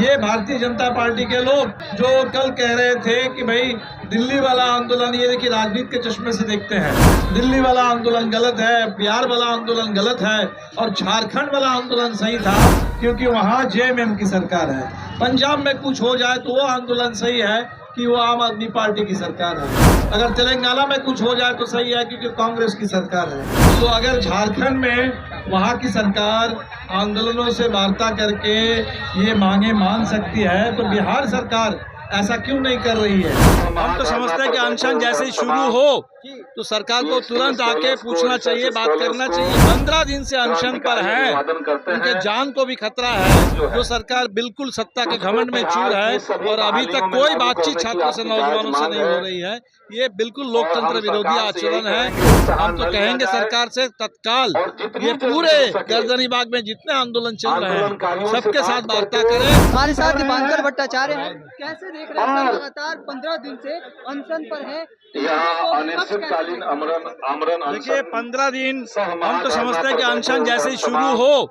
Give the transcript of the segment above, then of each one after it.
ये भारतीय जनता पार्टी के लोग जो कल कह रहे थे कि भाई दिल्ली वाला आंदोलन, ये देखिए राजनीति के चश्मे से देखते हैं, दिल्ली वाला आंदोलन गलत है, बिहार वाला आंदोलन गलत है और झारखंड वाला आंदोलन सही था क्योंकि वहाँ जेएमएम की सरकार है। पंजाब में कुछ हो जाए तो वो आंदोलन सही है कि वो आम आदमी पार्टी की सरकार है। अगर तेलंगाना में कुछ हो जाए तो सही है क्योंकि कांग्रेस की सरकार है। तो अगर झारखंड में वहाँ की सरकार आंदोलनों से वार्ता करके ये मांगे मान सकती है तो बिहार सरकार ऐसा क्यों नहीं कर रही है? हम तो समझते हैं कि अनशन जैसे ही शुरू हो तो सरकार को तुरंत आके पूछना चाहिए, बात करना चाहिए। 15 दिन से अनशन पर है, उनके जान को भी खतरा है। जो सरकार बिल्कुल सत्ता के घमंड में चूर है और अभी तक कोई बातचीत छात्रों से, नौजवानों से नहीं हो रही है, ये बिल्कुल लोकतंत्र विरोधी आचरण है। हम तो कहेंगे सरकार से तत्काल ये पूरे गर्दनीबाग में जितने आंदोलन चल रहे हैं सबके साथ वार्ता करें। हमारे साथ दीपांकर भट्टाचार्य हैं। कैसे देख रहे हैं, लगातार 15 दिन से अनशन पर है, अनिश्चितकालीन आमरण। देखिए 15 दिन हम तो समझते हैं कि अनशन जैसे ही शुरू हो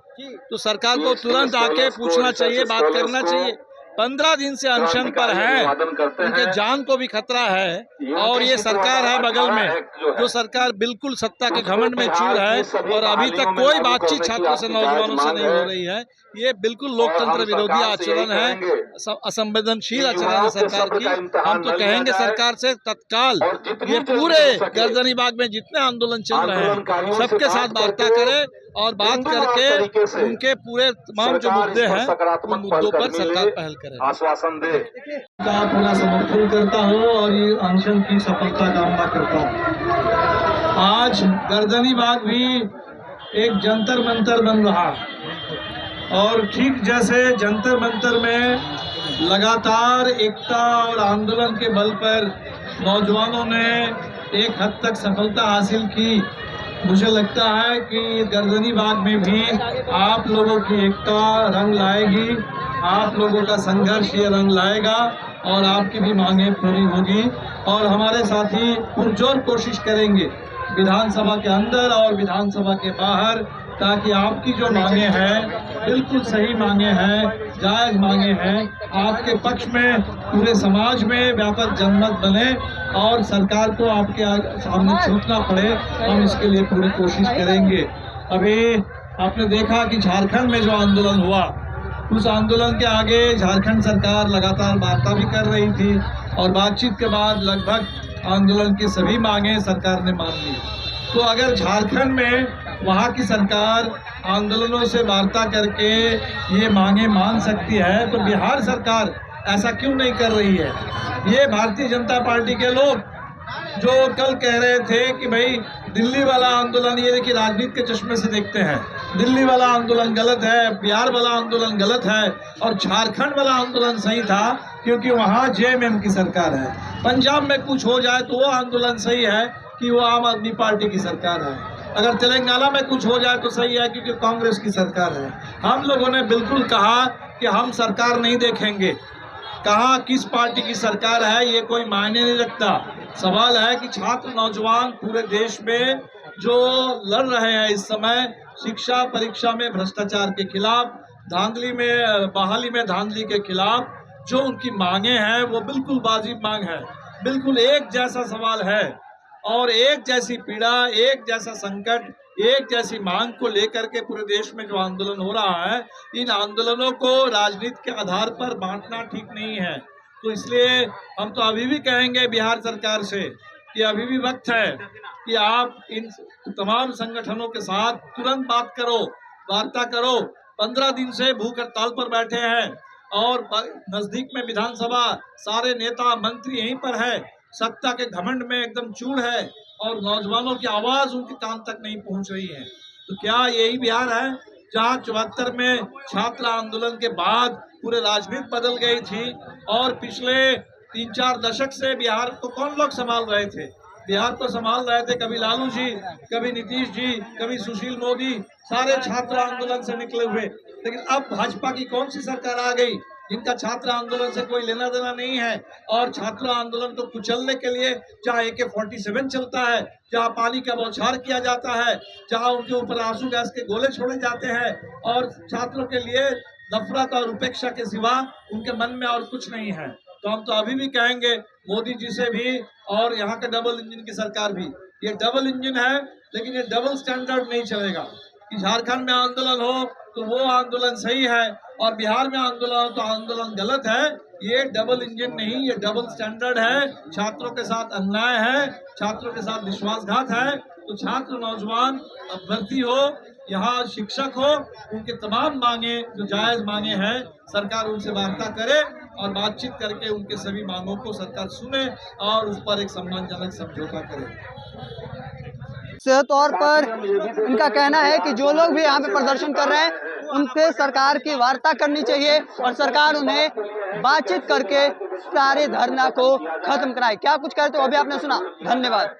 तो सरकार को तुरंत आके पूछना चाहिए, बात करना चाहिए। 15 दिन से अनशन पर है, उनके जान को भी खतरा है और ये सरकार है बगल में, जो सरकार बिल्कुल सत्ता के घमंड में चूर है और अभी तक कोई बातचीत छात्रों से, नौजवानों से नहीं हो रही है। ये बिल्कुल लोकतंत्र विरोधी आचरण है, असंवेदनशील आचरण है सरकार की। हम तो कहेंगे सरकार से तत्काल ये पूरे गर्दनीबाग में जितने आंदोलन चल रहे हैं सबके साथ वार्ता करे और बात करके उनके पूरे तमाम जो मुद्दे हैं उन मुद्दों पर सरकार पहल करे। आश्वासन दे। का पूरा समर्थन करता हूँ और ये अनशन की सफलता कामना करता हूँ। आज गर्दनीबाग भी एक जंतर मंतर बन रहा और ठीक जैसे जंतर मंतर में लगातार एकता और आंदोलन के बल पर नौजवानों ने एक हद तक सफलता हासिल की, मुझे लगता है कि गर्दनीबाग में भी आप लोगों की एकता रंग लाएगी, आप लोगों का संघर्ष ये रंग लाएगा और आपकी भी मांगें पूरी होगी। और हमारे साथी पुरजोर कोशिश करेंगे विधानसभा के अंदर और विधानसभा के बाहर, ताकि आपकी जो मांगे हैं बिल्कुल सही मांगे हैं, जायज मांगे हैं, आपके पक्ष में पूरे समाज में व्यापक जनमत बने और सरकार को आपके सामने छूटना पड़े, हम इसके लिए पूरी कोशिश करेंगे। अभी आपने देखा कि झारखंड में जो आंदोलन हुआ, उस आंदोलन के आगे झारखंड सरकार लगातार वार्ता भी कर रही थी और बातचीत के बाद लगभग आंदोलन की सभी मांगे सरकार ने मान ली। तो अगर झारखंड में वहाँ की सरकार आंदोलनों से वार्ता करके ये मांगे मान सकती है तो बिहार सरकार ऐसा क्यों नहीं कर रही है? ये भारतीय जनता पार्टी के लोग जो कल कह रहे थे कि भाई दिल्ली वाला आंदोलन, ये देखिए राजनीति के चश्मे से देखते हैं, दिल्ली वाला आंदोलन गलत है, बिहार वाला आंदोलन गलत है और झारखंड वाला आंदोलन सही था क्योंकि वहाँ जेएमएम की सरकार है। पंजाब में कुछ हो जाए तो वो आंदोलन सही है कि वो आम आदमी पार्टी की सरकार है। अगर तेलंगाना में कुछ हो जाए तो सही है क्योंकि कांग्रेस की सरकार है। हम लोगों ने बिल्कुल कहा कि हम सरकार नहीं देखेंगे, कहाँ किस पार्टी की सरकार है ये कोई मायने नहीं रखता। सवाल है कि छात्र नौजवान पूरे देश में जो लड़ रहे हैं इस समय शिक्षा परीक्षा में भ्रष्टाचार के खिलाफ, धांधली में बहाली में धांधली के खिलाफ, जो उनकी मांगे हैं वो बिल्कुल वाजिब मांग है, बिल्कुल एक जैसा सवाल है और एक जैसी पीड़ा, एक जैसा संकट, एक जैसी मांग को लेकर के पूरे देश में जो आंदोलन हो रहा है, इन आंदोलनों को राजनीति के आधार पर बांटना ठीक नहीं है। तो इसलिए हम तो अभी भी कहेंगे बिहार सरकार से कि अभी भी वक्त है कि आप इन तमाम संगठनों के साथ तुरंत बात करो, वार्ता करो। 15 दिन से भूख हड़ताल पर बैठे हैं और नजदीक में विधानसभा, सारे नेता मंत्री यहीं पर है, सत्ता के घमंड में एकदम चूर है और नौजवानों की आवाज उनके कान तक नहीं पहुंच रही है। तो क्या यही बिहार है जहां 74 में छात्र आंदोलन के बाद पूरे राजनीति बदल गई थी और पिछले 3-4 दशक से बिहार को कौन लोग संभाल रहे थे? बिहार को संभाल रहे थे कभी लालू जी, कभी नीतीश जी, कभी सुशील मोदी, सारे छात्र आंदोलन से निकले हुए। लेकिन अब भाजपा की कौन सी सरकार आ गई जिनका छात्र आंदोलन से कोई लेना देना नहीं है और छात्र आंदोलन को कुचलने के लिए जहां AK-47 चलता है, जहां पानी का बौछार किया जाता है, जहां उनके ऊपर आंसू गैस के गोले छोड़े जाते हैं और छात्रों के लिए नफरत और उपेक्षा के सिवा उनके मन में और कुछ नहीं है। तो हम तो अभी भी कहेंगे मोदी जी से भी और यहाँ के डबल इंजन की सरकार भी, ये डबल इंजन है, लेकिन ये डबल स्टैंडर्ड नहीं चलेगा कि झारखंड में आंदोलन हो तो वो आंदोलन सही है और बिहार में आंदोलन हो तो आंदोलन गलत है। ये डबल इंजन नहीं, ये डबल स्टैंडर्ड है। छात्रों के साथ अन्याय है, छात्रों के साथ विश्वासघात है। तो छात्र नौजवान अभ्यर्थी हो, यहाँ शिक्षक हो, उनके तमाम मांगे जो जायज मांगे हैं सरकार उनसे वार्ता करे और बातचीत करके उनके सभी मांगों को सरकार सुने और उस पर एक सम्मानजनक समझौता करे। तौर पर इनका कहना है कि जो लोग भी यहाँ पे प्रदर्शन कर रहे हैं उनसे सरकार की वार्ता करनी चाहिए और सरकार उन्हें बातचीत करके सारे धरना को खत्म कराए। क्या कुछ कहते हो अभी आपने सुना। धन्यवाद।